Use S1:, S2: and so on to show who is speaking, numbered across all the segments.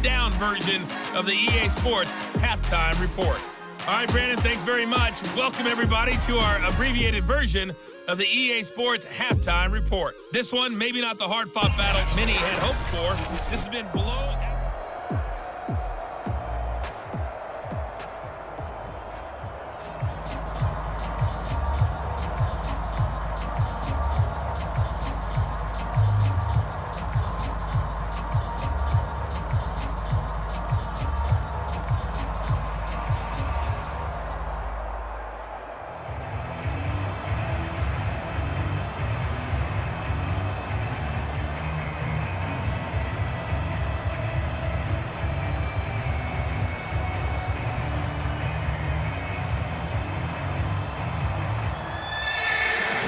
S1: down version of the EA Sports Halftime Report. All right, Brandon, thanks very much. Welcome, everybody, to our abbreviated version of the EA Sports Halftime Report. This one, maybe not the hard-fought battle many had hoped for. This has been below...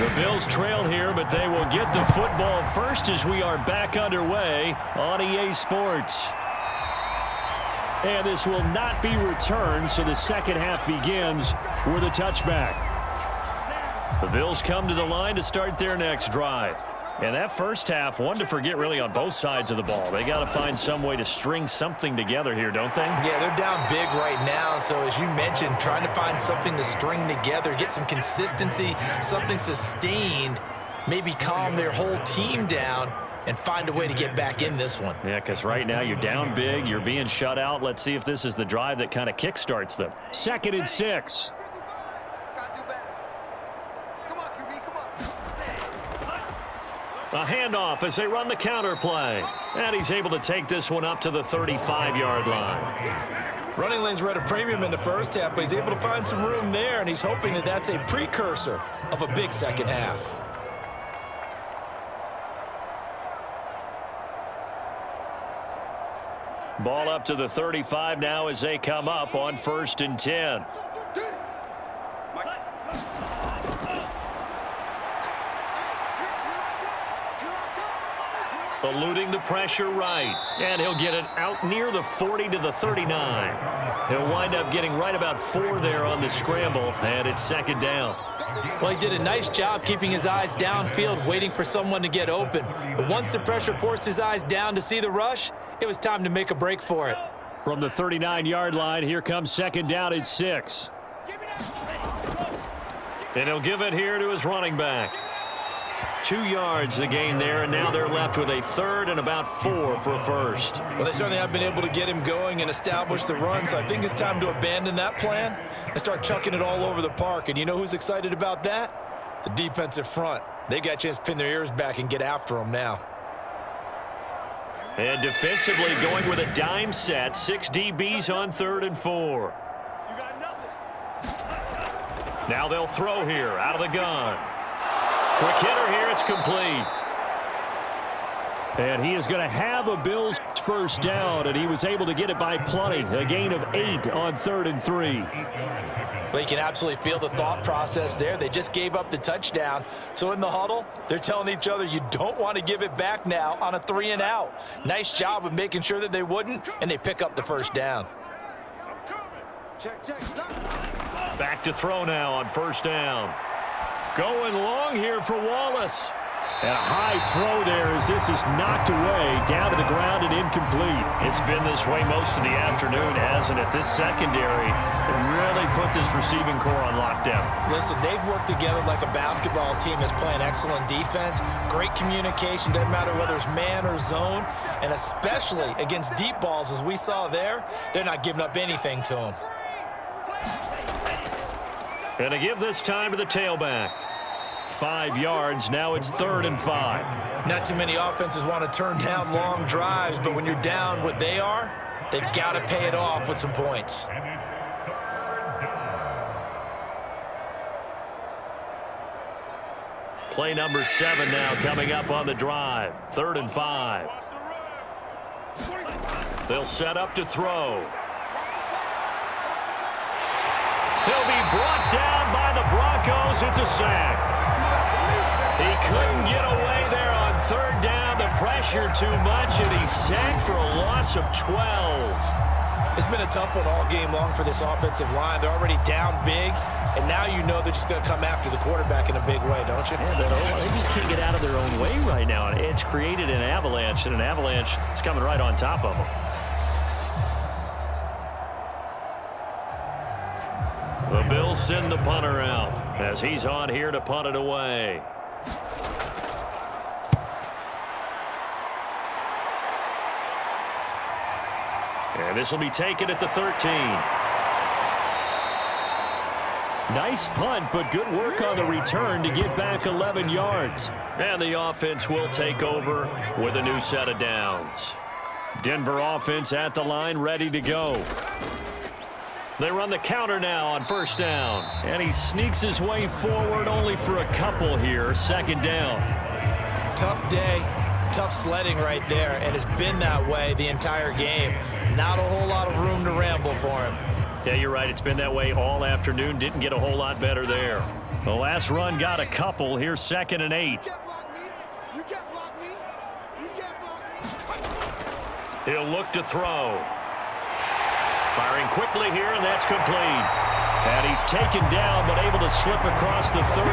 S2: The Bills trail here, but they will get the football first as we are back underway on EA Sports. And this will not be returned, so the second half begins with a touchback. The Bills come to the line to start their next drive. And that first half, one to forget really on both sides of the ball. They got to find some way to string something together here, don't they?
S3: Yeah, they're down big right now. So as you mentioned, trying to find something to string together, get some consistency, something sustained, maybe calm their whole team down and find a way to get back in this one.
S2: Yeah, because right now you're down big, you're being shut out. Let's see if this is the drive that kind of kickstarts them. 2nd and 6. A handoff as they run the counter play. And he's able to take this one up to the 35-yard line.
S3: Running lanes were at a premium in the first half, but he's able to find some room there, and he's hoping that that's a precursor of a big second half.
S2: Ball up to the 35 now as they come up on 1st and 10. Eluding the pressure right. And he'll get it out near the 40 to the 39. He'll wind up getting right about 4 there on the scramble, and it's 2nd down.
S3: Well, he did a nice job keeping his eyes downfield, waiting for someone to get open. But once the pressure forced his eyes down to see the rush, it was time to make a break for it.
S2: From the 39-yard line, here comes 2nd down at 6. And he'll give it here to his running back. 2 yards the gain there, and now they're left with a 3rd and about 4 for a first.
S3: Well, they certainly have been able to get him going and establish the run, so I think it's time to abandon that plan and start chucking it all over the park. And you know who's excited about that? The defensive front. They got a chance to pin their ears back and get after him now.
S2: And defensively going with a dime set, 6 DBs on 3rd and 4. Now they'll throw here out of the gun. Quick hitter here, it's complete. And he is going to have a Bills first down, and he was able to get it by plenty. A gain of 8 on 3rd and 3.
S3: Well, you can absolutely feel the thought process there. They just gave up the touchdown. So in the huddle, they're telling each other, you don't want to give it back now on a 3 and out. Nice job of making sure that they wouldn't, and they pick up the first down.
S2: Back to throw now on 1st down. Going long here for Wallace. And a high throw there as this is knocked away, down to the ground and incomplete. It's been this way most of the afternoon, hasn't it? This secondary really put this receiving core on lockdown.
S3: Listen, they've worked together like a basketball team that's playing excellent defense. Great communication, doesn't matter whether it's man or zone. And especially against deep balls, as we saw there, they're not giving up anything to them.
S2: And to give this time to the tailback. 5 yards, now it's 3rd and 5.
S3: Not too many offenses want to turn down long drives, but when you're down what they are, they've got to pay it off with some points.
S2: Play number 7 now coming up on the drive. 3rd and 5. They'll set up to throw. He'll be brought down by the Broncos. It's a sack. He couldn't get away there on 3rd down. The pressure too much, and he's sacked for a loss of 12.
S3: It's been a tough one all game long for this offensive line. They're already down big, and now you know they're just going to come after the quarterback in a big way, don't you?
S2: Yeah, they just can't get out of their own way right now. And it's created an avalanche, and an avalanche is coming right on top of them. Bills send the punter out as he's on here to punt it away. And this will be taken at the 13. Nice punt, but good work on the return to get back 11 yards. And the offense will take over with a new set of downs. Denver offense at the line, ready to go. They run the counter now on first down. And he sneaks his way forward only for a couple here. Second down.
S3: Tough day, tough sledding right there, and it's been that way the entire game. Not a whole lot of room to ramble for him.
S2: Yeah, you're right. It's been that way all afternoon. Didn't get a whole lot better there. The last run got a couple. Here's 2nd and 8.
S4: You can't block me. You can't block me.
S2: He'll look to throw. Firing quickly here, and that's complete. And he's taken down, but able to slip across the 35.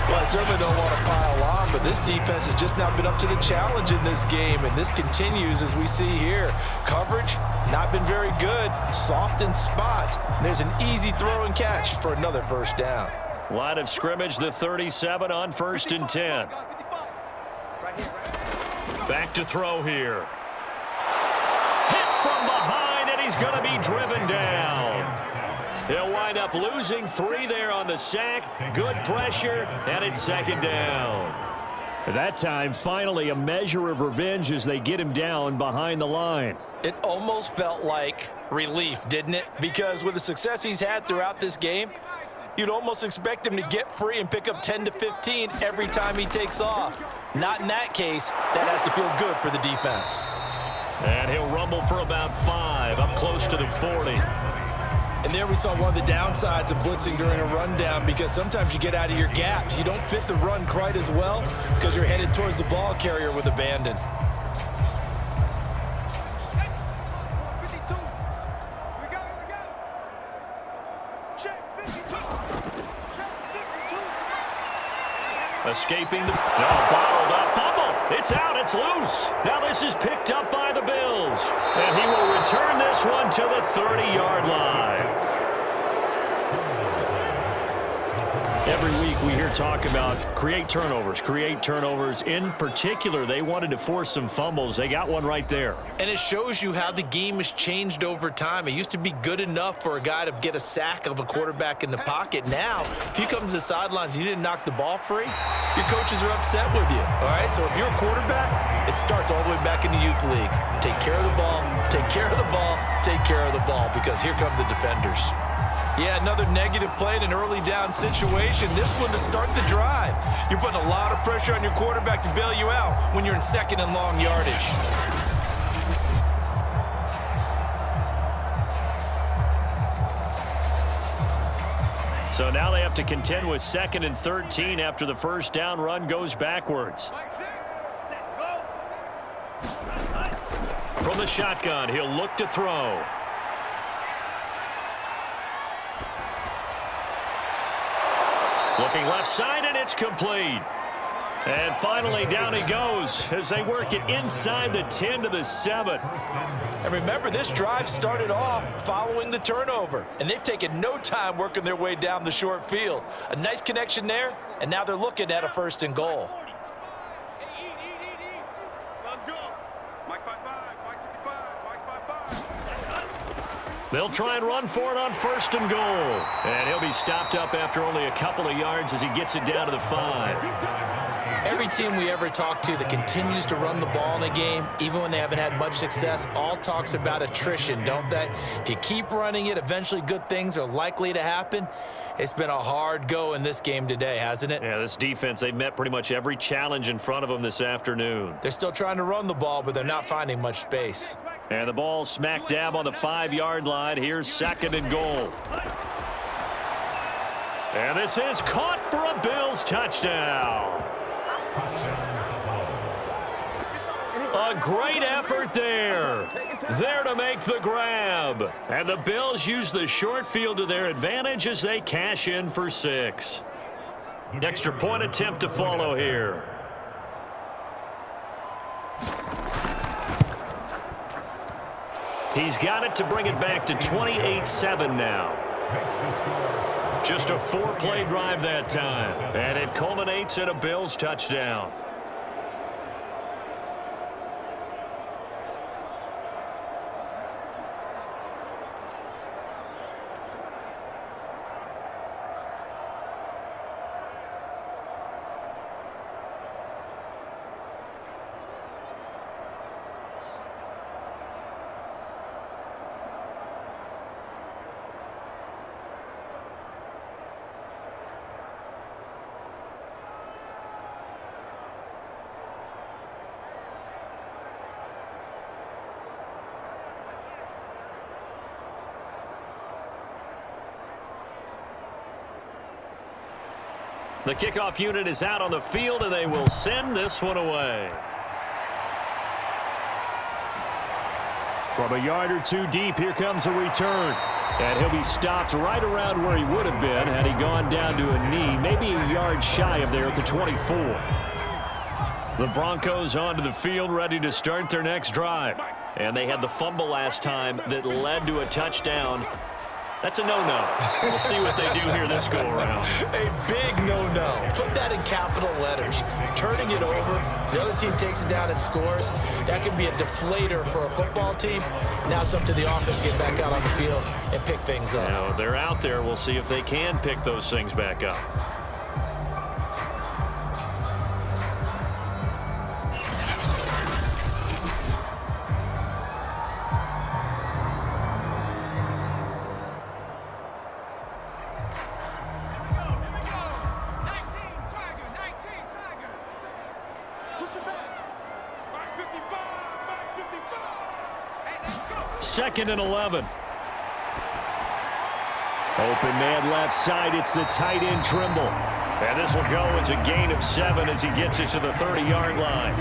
S3: Well, I certainly don't want to pile on, but this defense has just not been up to the challenge in this game, and this continues as we see here. Coverage, not been very good. Soft in spots. There's an easy throw and catch for another first down.
S2: Line of scrimmage, the 37 on 1st and 10. Back to throw here. Hit from behind, and he's going to be driven down. He'll wind up losing 3 there on the sack. Good pressure, and it's 2nd down. At that time, finally a measure of revenge as they get him down behind the line.
S3: It almost felt like relief, didn't it? Because with the success he's had throughout this game, you'd almost expect him to get free and pick up 10 to 15 every time he takes off. Not in that case. That has to feel good for the defense.
S2: And he'll rumble for about 5, up close to the 40.
S3: And there we saw one of the downsides of blitzing during a rundown, because sometimes you get out of your gaps. You don't fit the run quite as well because you're headed towards the ball carrier with abandon.
S2: Escaping the bottled up fumble. It's out. It's loose. Now this is picked up by the Bills. And he will return this one to the 30-yard line. Every week we hear talk about create turnovers. In particular, they wanted to force some fumbles. They got one right there.
S3: And it shows you how the game has changed over time. It used to be good enough for a guy to get a sack of a quarterback in the pocket. Now, if you come to the sidelines and you didn't knock the ball free, your coaches are upset with you. All right, so if you're a quarterback, it starts all the way back in the youth leagues. Take care of the ball, take care of the ball, take care of the ball, because here come the defenders. Yeah, another negative play in an early down situation. This one to start the drive. You're putting a lot of pressure on your quarterback to bail you out when you're in 2nd and long yardage.
S2: So now they have to contend with 2nd and 13 after the first down run goes backwards. From the shotgun, he'll look to throw. Looking left side, and it's complete. And finally, down he goes as they work it inside the 10 to the 7.
S3: And remember, this drive started off following the turnover, and they've taken no time working their way down the short field. A nice connection there, and now they're looking at a 1st and goal.
S4: Let's go. Mike 55, Mike 55, Mike 55.
S2: They'll try and run for it on 1st and goal. And he'll be stopped up after only a couple of yards as he gets it down to the 5.
S3: Every team we ever talk to that continues to run the ball in a game, even when they haven't had much success, all talks about attrition, don't they? If you keep running it, eventually good things are likely to happen. It's been a hard go in this game today, hasn't it?
S2: Yeah, this defense, they've met pretty much every challenge in front of them this afternoon.
S3: They're still trying to run the ball, but they're not finding much space.
S2: And the ball smack dab on the 5-yard line. Here's 2nd and goal. And this is caught for a Bills touchdown. A great effort there. There to make the grab. And the Bills use the short field to their advantage as they cash in for 6. Extra point attempt to follow here. He's got it to bring it back to 28-7 now. Just a 4-play drive that time. And it culminates in a Bills touchdown. The kickoff unit is out on the field, and they will send this one away. From a yard or two deep, here comes a return. And he'll be stopped right around where he would have been had he gone down to a knee, maybe a yard shy of there at the 24. The Broncos onto the field, ready to start their next drive. And they had the fumble last time that led to a touchdown. That's a no-no. We'll see what they do here this go-around.
S3: A big no-no. Put that in capital letters. Turning it over, the other team takes it down and scores. That can be a deflator for a football team. Now it's up to the offense to get back out on the field and pick things up.
S2: Now, they're out there. We'll see if they can pick those things back up. Second and 11. Open man left side. It's the tight end Trimble. And this will go as a gain of 7 as he gets it to the 30-yard line.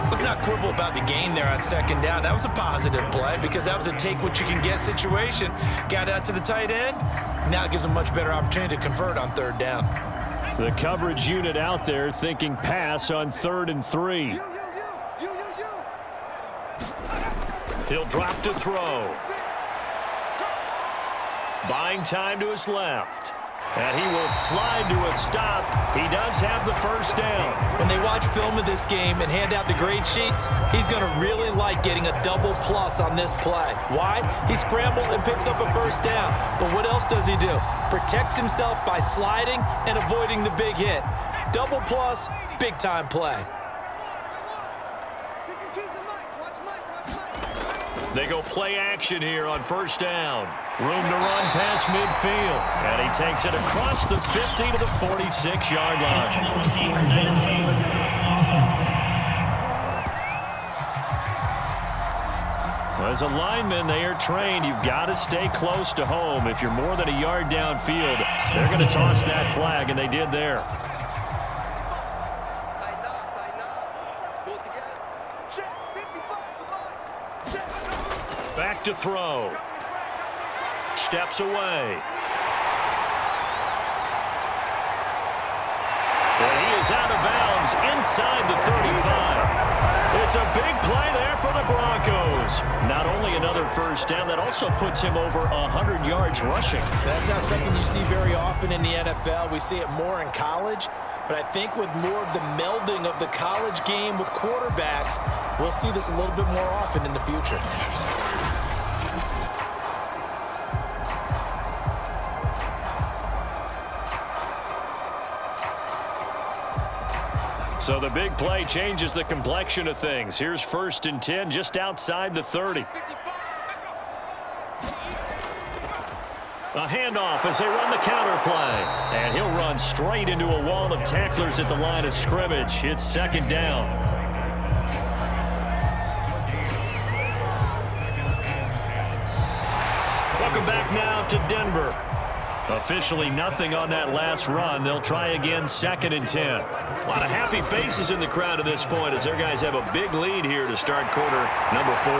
S3: Let's not quibble about the gain there on second down. That was a positive play because that was a take-what-you-can-get situation. Got out to the tight end. Now it gives him a much better opportunity to convert on third down.
S2: The coverage unit out there thinking pass on 3rd and 3. He'll drop to throw. Buying time to his left. And he will slide to a stop. He does have the first down.
S3: When they watch film of this game and hand out the grade sheets, he's going to really like getting a double plus on this play. Why? He scrambled and picks up a first down. But what else does he do? Protects himself by sliding and avoiding the big hit. Double plus, big time play.
S2: They go play action here on first down. Room to run past midfield. And he takes it across the 50 to the 46-yard line. As a lineman, they are trained. You've got to stay close to home. If you're more than a yard downfield, they're going to toss that flag, and they did there. Back to throw. Steps away. And he is out of bounds inside the 35. It's a big play there for the Broncos. Not only another first down, that also puts him over 100 yards rushing.
S3: That's not something you see very often in the NFL. We see it more in college. But I think with more of the melding of the college game with quarterbacks, we'll see this a little bit more often in the future.
S2: So the big play changes the complexion of things. Here's 1st and 10 just outside the 30. A handoff as they run the counter play. And he'll run straight into a wall of tacklers at the line of scrimmage. It's 2nd down. Welcome back now to Denver. Officially nothing on that last run. They'll try again 2nd and 10. A lot of happy faces in the crowd at this point as their guys have a big lead here to start quarter number 4.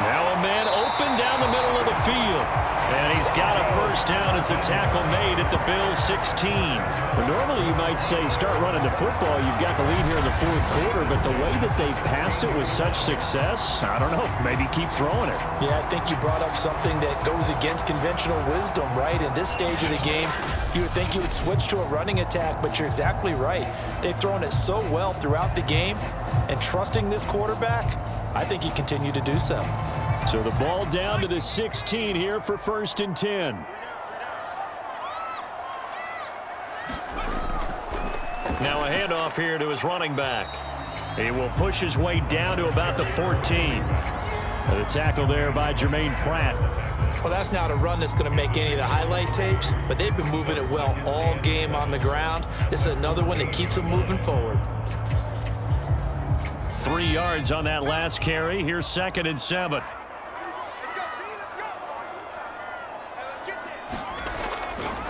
S2: Now a man open down the middle of the field. And he's got a first down as a tackle made at the Bills' 16. Well, normally you might say start running the football. You've got the lead here in the fourth quarter, but the way that they've passed it with such success, I don't know, maybe keep throwing it.
S3: Yeah, I think you brought up something that goes against conventional wisdom, right? In this stage of the game, you would think you would switch to a running attack, but you're exactly right. They've thrown it so well throughout the game, and trusting this quarterback, I think you continue to do so.
S2: So the ball down to the 16 here for 1st and 10. Now a handoff here to his running back. He will push his way down to about the 14. The tackle there by Jermaine Pratt.
S3: Well, that's not a run that's going to make any of the highlight tapes, but they've been moving it well all game on the ground. This is another one that keeps them moving forward.
S2: 3 yards on that last carry. Here's 2nd and 7.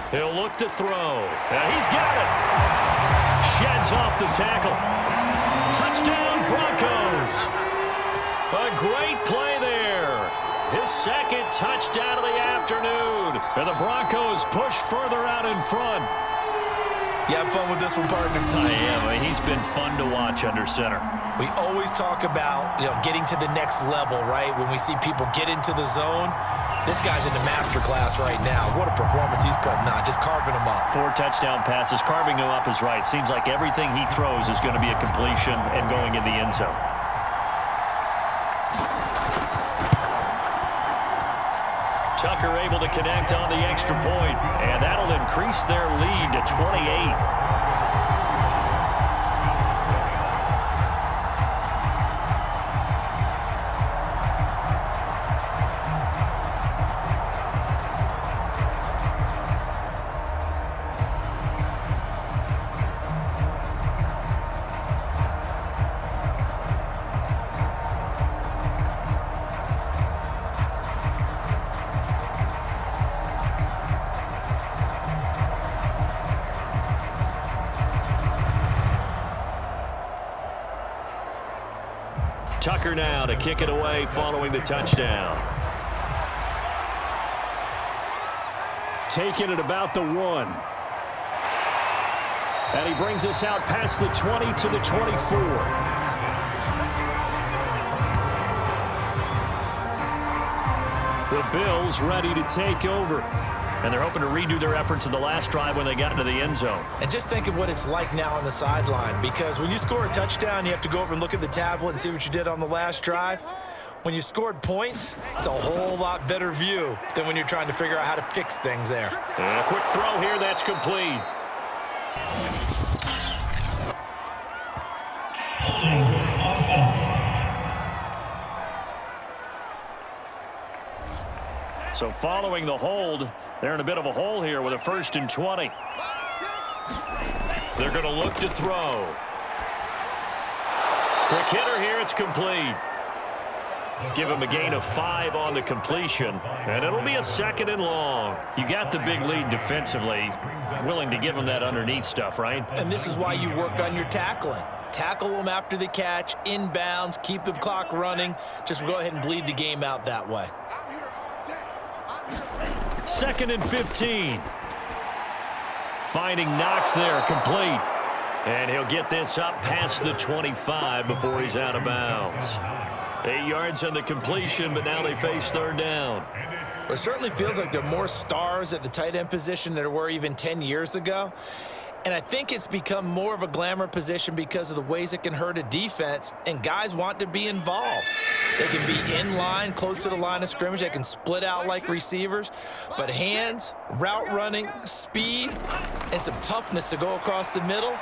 S2: He'll look to throw. And he's got it. Sheds off the tackle. Touchdown, Broncos. A great play there. His 2nd touchdown of the afternoon. And the Broncos push further out in front.
S3: You have fun with this one, partner?
S2: I am. He's been fun to watch under center.
S3: We always talk about, getting to the next level, right? When we see people get into the zone, this guy's in the master class right now. What a performance he's putting on, just carving them up.
S2: 4 touchdown passes. Carving them up is right. Seems like everything he throws is going to be a completion and going in the end zone. Tucker able to connect on the extra point, and that'll increase their lead to 28. Tucker now to kick it away following the touchdown. Taking it about the 1. And he brings us out past the 20 to the 24. The Bills ready to take over. And they're hoping to redo their efforts in the last drive when they got into the end zone.
S3: And just think of what it's like now on the sideline, because when you score a touchdown, you have to go over and look at the tablet and see what you did on the last drive. When you scored points, it's a whole lot better view than when you're trying to figure out how to fix things there.
S2: And a quick throw here, that's complete. So following the hold, they're in a bit of a hole here with a 1st and 20. They're going to look to throw. Quick hitter here, it's complete. Give him a gain of 5 on the completion, and it'll be a 2nd and long. You got the big lead defensively, willing to give him that underneath stuff, right?
S3: And this is why you work on your tackling. Tackle them after the catch, inbounds, keep the clock running. Just go ahead and bleed the game out that way.
S2: 2nd and 15. Finding Knox there, complete. And he'll get this up past the 25 before he's out of bounds. 8 yards on the completion, but now they face 3rd down.
S3: Well, it certainly feels like there are more stars at the tight end position than there were even 10 years ago. And I think it's become more of a glamour position because of the ways it can hurt a defense, and guys want to be involved. They can be in line, close to the line of scrimmage. They can split out like receivers. But hands, route running, speed, and some toughness to go across the middle,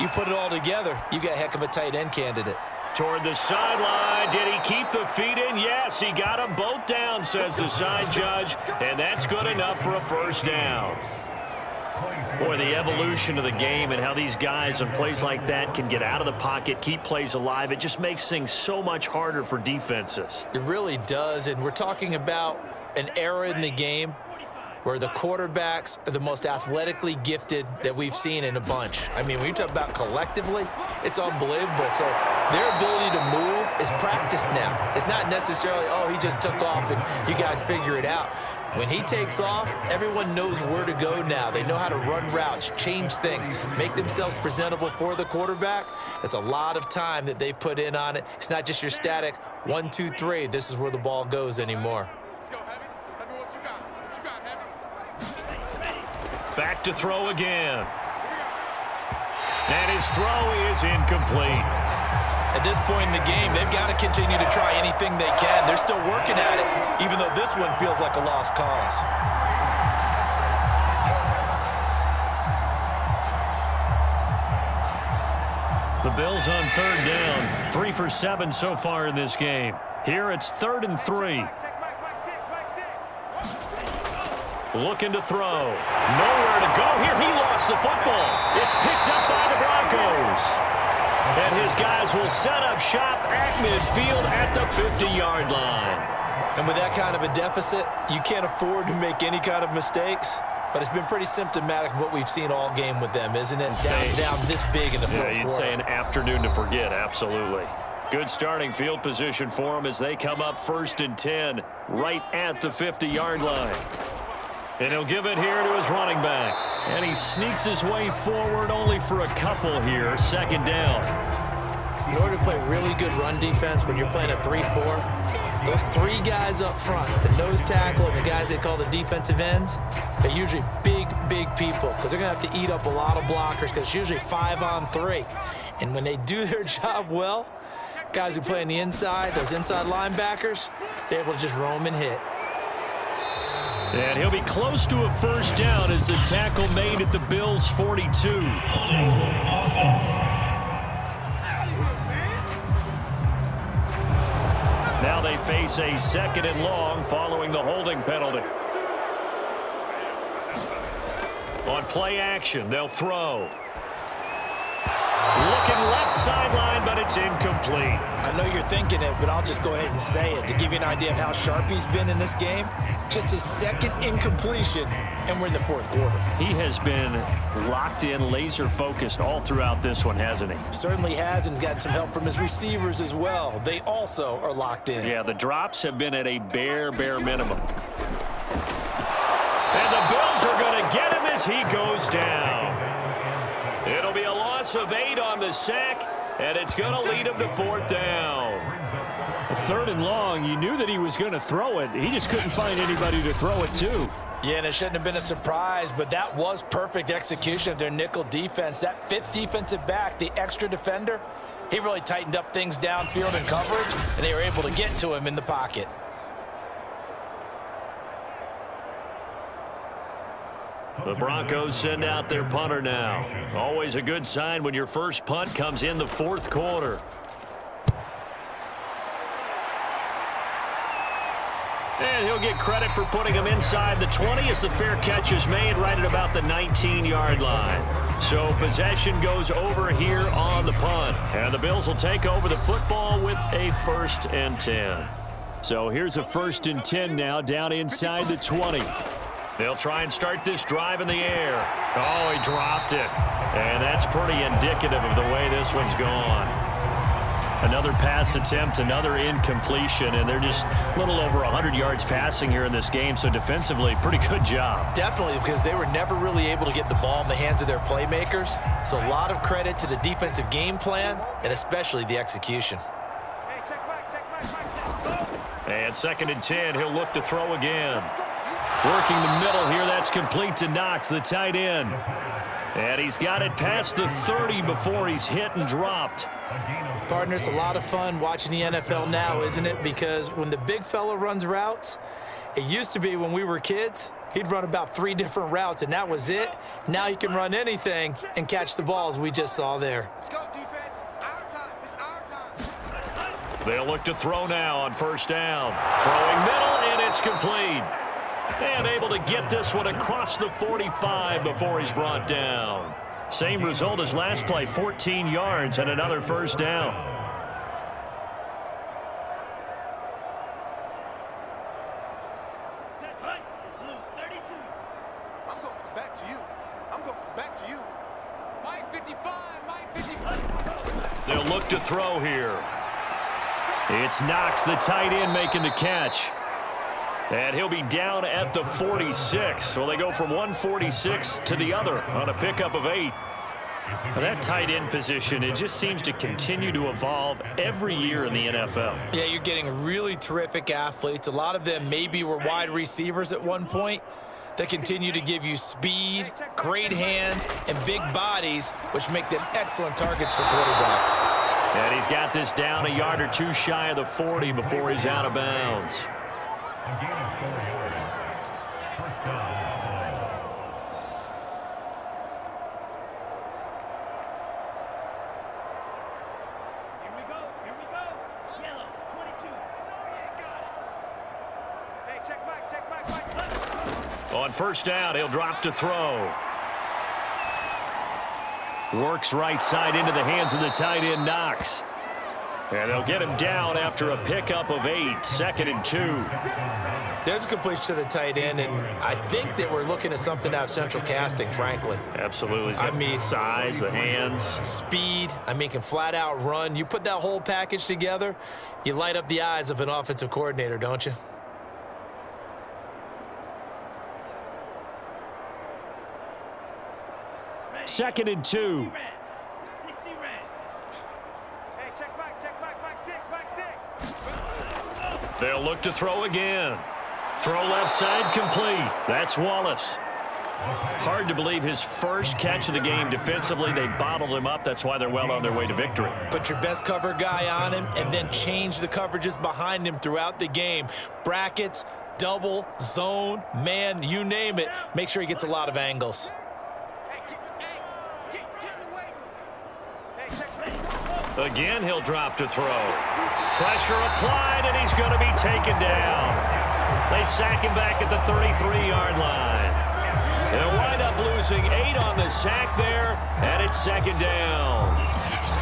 S3: you put it all together, you got a heck of a tight end candidate.
S2: Toward the sideline. Did he keep the feet in? Yes, he got them both down, says the side judge. And that's good enough for a 1st down. Boy, the evolution of the game and how these guys on plays like that can get out of the pocket, keep plays alive, it just makes things so much harder for defenses.
S3: It really does, and we're talking about an era in the game where the quarterbacks are the most athletically gifted that we've seen in a bunch. I mean, when you talk about collectively, it's unbelievable. So Their ability to move is practiced now. It's not necessarily, oh, he just took off and you guys figure it out. When he takes off, everyone knows where to go now. They know how to run routes, change things, make themselves presentable for the quarterback. That's a lot of time that they put in on it. It's not just your static 1, 2, 3. This is where the ball goes anymore.
S4: Let's go, Heavy. Heavy, what you got? What you got, Heavy?
S2: Back to throw again. And his throw is incomplete.
S3: At this point in the game, they've got to continue to try anything they can. They're still working at it, even though this one feels like a lost cause.
S2: The Bills on third down. 3 for 7 so far in this game. Here it's 3rd and 3. Looking to throw. Nowhere to go here. He lost the football. It's picked up by the Broncos. And his guys will set up shop at midfield at the 50-yard line.
S3: And with that kind of a deficit, you can't afford to make any kind of mistakes. But it's been pretty symptomatic of what we've seen all game with them, isn't it? Down this big in the fourth quarter.
S2: Yeah, you'd say an afternoon to forget, absolutely. Good starting field position for them as they come up 1st and 10, right at the 50-yard line. And he'll give it here to his running back. And he sneaks his way forward only for a couple here. 2nd down.
S3: In order to play really good run defense when you're playing a 3-4, those 3 guys up front, the nose tackle and the guys they call the defensive ends, they're usually big, big people because they're going to have to eat up a lot of blockers because it's usually 5 on 3. And when they do their job well, guys who play on the inside, those inside linebackers, they're able to just roam and hit.
S2: And he'll be close to a 1st down as the tackle made at the Bills' 42. Now they face a 2nd and long following the holding penalty. On play action, they'll throw. Looking left sideline, but it's incomplete.
S3: I know you're thinking it, but I'll just go ahead and say it. To give you an idea of how sharp he's been in this game, just his 2nd incompletion, and we're in the 4th quarter.
S2: He has been locked in, laser-focused all throughout this one, hasn't he?
S3: Certainly has, and he's gotten some help from his receivers as well. They also are locked in.
S2: Yeah, the drops have been at a bare minimum. And the Bills are going to get him as he goes down. It'll be a loss of 8 on the sack, and it's going to lead him to 4th down. 3rd and long, you knew that he was going to throw it. He just couldn't find anybody to throw it to.
S3: Yeah, and it shouldn't have been a surprise, but that was perfect execution of their nickel defense. That 5th defensive back, the extra defender, he really tightened up things downfield in coverage, and they were able to get to him in the pocket.
S2: The Broncos send out their punter now. Always a good sign when your first punt comes in the 4th quarter. And he'll get credit for putting him inside the 20 as the fair catch is made right at about the 19-yard line. So possession goes over here on the punt. And the Bills will take over the football with a 1st and 10. So here's a 1st and 10 now down inside the 20. They'll try and start this drive in the air. Oh, he dropped it. And that's pretty indicative of the way this one's gone. Another pass attempt, another incompletion, and they're just a little over 100 yards passing here in this game, so defensively, pretty good job.
S3: Definitely, because they were never really able to get the ball in the hands of their playmakers. So a lot of credit to the defensive game plan, and especially the execution.
S2: And 2nd and 10, he'll look to throw again. Working the middle here, that's complete to Knox, the tight end. And he's got it past the 30 before he's hit and dropped.
S3: Partner, it's a lot of fun watching the NFL now, isn't it? Because when the big fella runs routes, it used to be when we were kids, he'd run about 3 different routes, and that was it. Now he can run anything and catch the balls we just saw there.
S4: Let's go, defense. Our time. It's our time.
S2: They'll look to throw now on 1st down. Throwing middle, and it's complete. And able to get this one across the 45 before he's brought down. Same result as last play, 14 yards and another 1st down.
S4: I'm going to come back to you. I'm going to come back to you. Mike 55, Mike 55.
S2: They'll look to throw here. It's Knox, the tight end, making the catch. And he'll be down at the 46. So they go from 146 to the other on a pickup of 8. Now that tight end position, it just seems to continue to evolve every year in the NFL.
S3: Yeah, you're getting really terrific athletes. A lot of them maybe were wide receivers at one point that continue to give you speed, great hands, and big bodies, which make them excellent targets for quarterbacks.
S2: And he's got this down a yard or two shy of the 40 before he's out of bounds. On first down, he'll drop to throw. Works right side into the hands of the tight end, Knox. And they'll get him down after a pickup of 8, 2nd and 2.
S3: There's a completion to the tight end, and I think that we're looking at something out of central casting, frankly.
S2: Absolutely.
S3: I mean,
S2: size, the hands.
S3: Speed, can flat out run. You put that whole package together, you light up the eyes of an offensive coordinator, don't you?
S2: Second and 2.
S4: Hey, check back, Mike 6.
S2: They'll look to throw again. Throw left side complete. That's Wallace. Hard to believe his first catch of the game defensively. They bottled him up. That's why they're well on their way to victory.
S3: Put your best cover guy on him and then change the coverages behind him throughout the game. Brackets, double, zone, man, you name it. Make sure he gets a lot of angles.
S2: Again, he'll drop to throw. Pressure applied, and he's going to be taken down. They sack him back at the 33-yard line. They'll wind up losing 8 on the sack there, and it's 2nd down.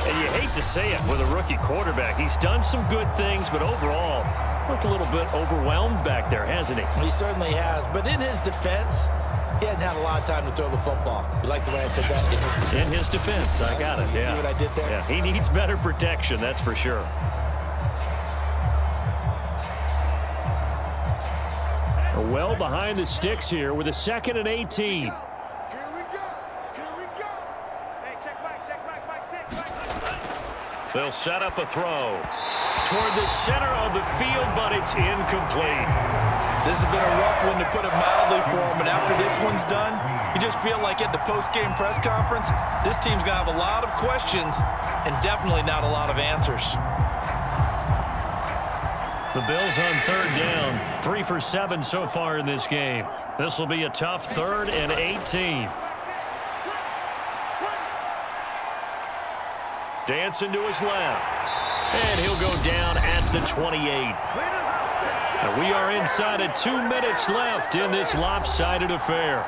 S2: And you hate to say it with a rookie quarterback. He's done some good things, but overall, looked a little bit overwhelmed back there, hasn't he?
S3: He certainly has, but in his defense, he hadn't had a lot of time to throw the football. You like the way I said that? In his defense.
S2: In his defense, I got it.
S3: You see what I did there?
S2: Yeah, he needs better protection, that's for sure. Well behind the sticks here with a 2nd and 18.
S4: Here we go. Hey, check back, Mike 6.
S2: They'll set up a throw toward the center of the field, but it's incomplete.
S3: This has been a rough one, to put it mildly, for him. And after this one's done, you just feel like at the post-game press conference, this team's going to have a lot of questions and definitely not a lot of answers.
S2: The Bills on 3rd down, 3 for 7 so far in this game. This will be a tough 3rd and 18. Dancing to his left. And he'll go down at the 28. And we are inside of 2 minutes left in this lopsided affair.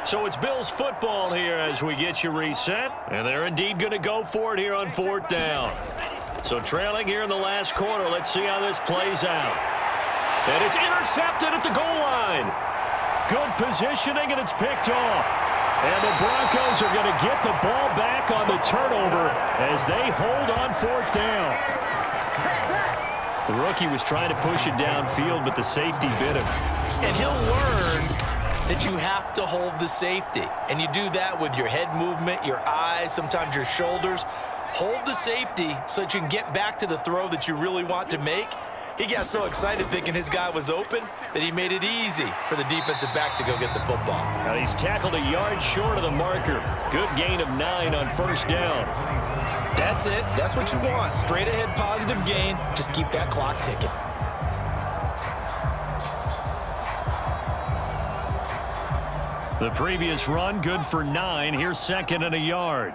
S2: So it's Bills football here as we get you reset. And they're indeed going to go for it here on 4th down. So trailing here in the last quarter. Let's see how this plays out. And it's intercepted at the goal line. Good positioning, and it's picked off. And the Broncos are going to get the ball back on the turnover as they hold on 4th down. The rookie was trying to push it downfield, but the safety bit him.
S3: And he'll learn that you have to hold the safety. And you do that with your head movement, your eyes, sometimes your shoulders. Hold the safety so that you can get back to the throw that you really want to make. He got so excited thinking his guy was open that he made it easy for the defensive back to go get the football.
S2: Now he's tackled a yard short of the marker. Good gain of 9 on 1st down.
S3: That's it. That's what you want. Straight ahead positive gain. Just keep that clock ticking.
S2: The previous run good for 9. Here's 2nd and a yard.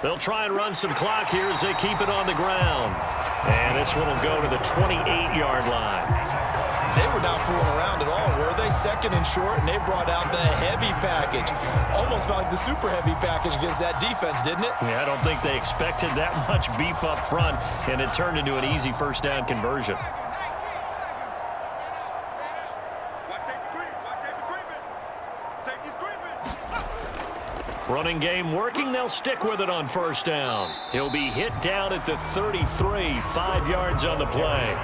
S2: They'll try and run some clock here as they keep it on the ground. And this one will go to the 28-yard line.
S3: They were not fooling around at all, were they? Second and short, and they brought out the heavy package. Almost felt like the super heavy package against that defense, didn't it?
S2: Yeah, I don't think they expected that much beef up front, and it turned into an easy first down conversion. Running game working. They'll stick with it on first down. He'll be hit down at the 33, 5 yards on the play.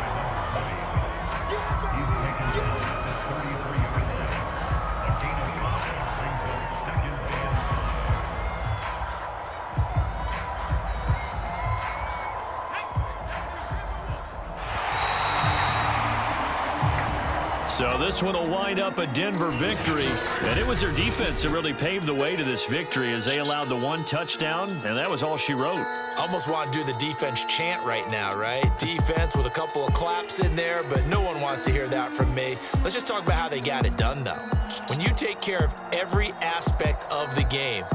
S2: So this one will wind up a Denver victory, and it was their defense that really paved the way to this victory as they allowed the 1 touchdown, and that was all she wrote.
S3: Almost want to do the defense chant right now, right? Defense with a couple of claps in there, but no one wants to hear that from me. Let's just talk about how they got it done, though. When you take care of every aspect of the game,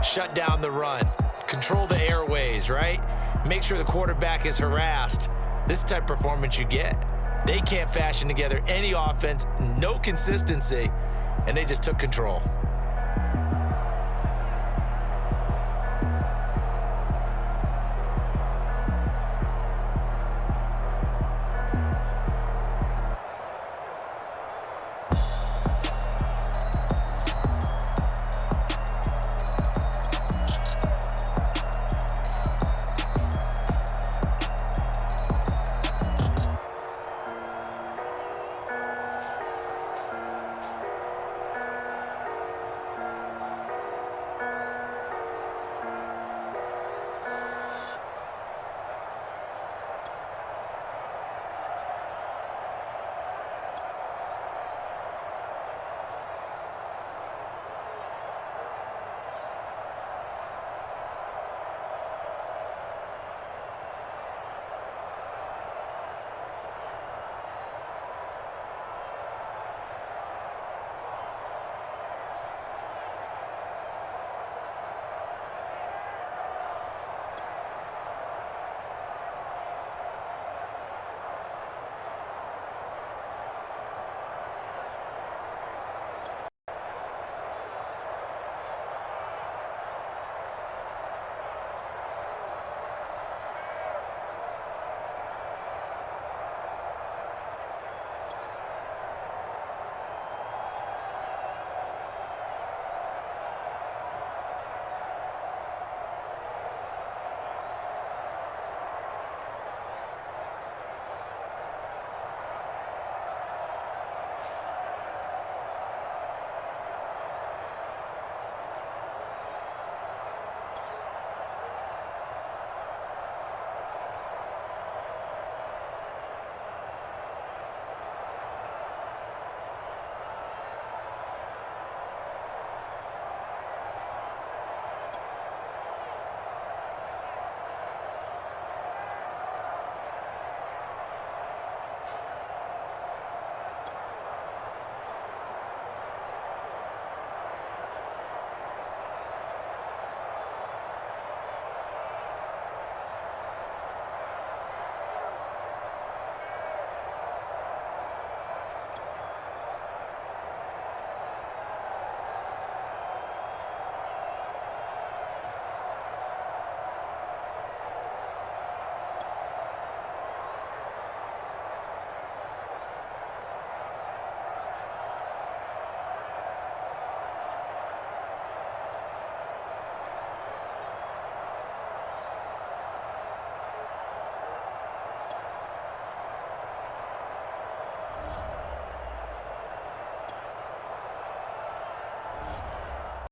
S3: shut down the run, control the airways, right? Make sure the quarterback is harassed. This type of performance you get. They can't fashion together any offense, no consistency, and they just took control.